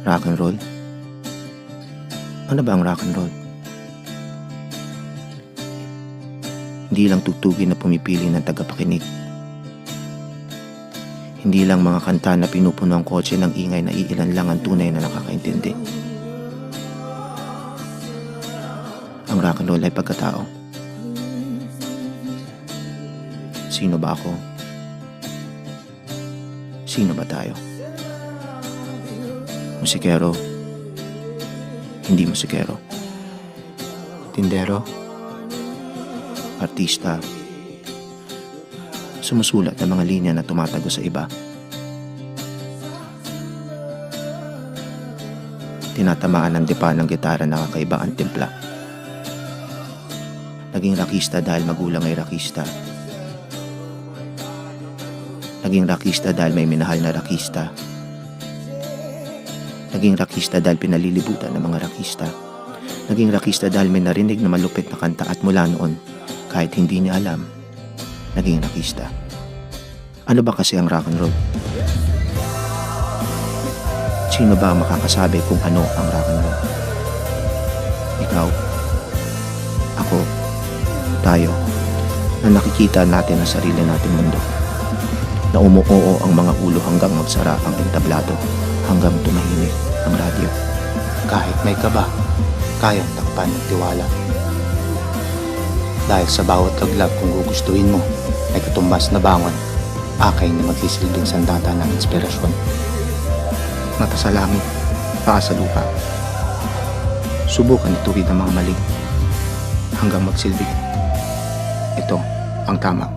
Rock and roll? Ano ba ang rock and roll? Hindi lang tugtugin na pumipili ng tagapakinig. Hindi lang mga kanta na pinupuno ang kotse ng ingay na iilan lang ang tunay na nakakaintindi. Ang rock and roll ay pagkatao. Sino ba ako? Sino ba tayo? Musikero, hindi musikero. Tindero, artista, sumusulat ng mga linya na tumatago sa iba. Tinatamaan ng dipa ng gitara na kakaiba ang timpla. Naging rakista dahil magulang ay rakista. Naging rakista dahil may minahal na rakista. Naging rakista dahil pinalilibutan ng mga rakista. Naging rakista dahil may narinig na malupit na kanta at mula noon, kahit hindi niya alam, naging rakista. Ano ba kasi ang rock and roll? Sino ba ang makakasabi kung ano ang rock and roll? Ikaw, ako, tayo, na nakikita natin ang sarili nating mundo. Na umuoo ang mga ulo hanggang magsara ang entablado, hanggang tumahimik ang radyo. Kahit may kaba, kayang takpan ng tiwala. Dahil sa bawat laglab kung gugustuhin mo, ay katumbas na bangon, akay na magsisilbing sandata ng inspirasyon. Mata sa langit, paa sa lupa. Subukan ituwid ang mga mali, hanggang magsilbi. Ito ang tama.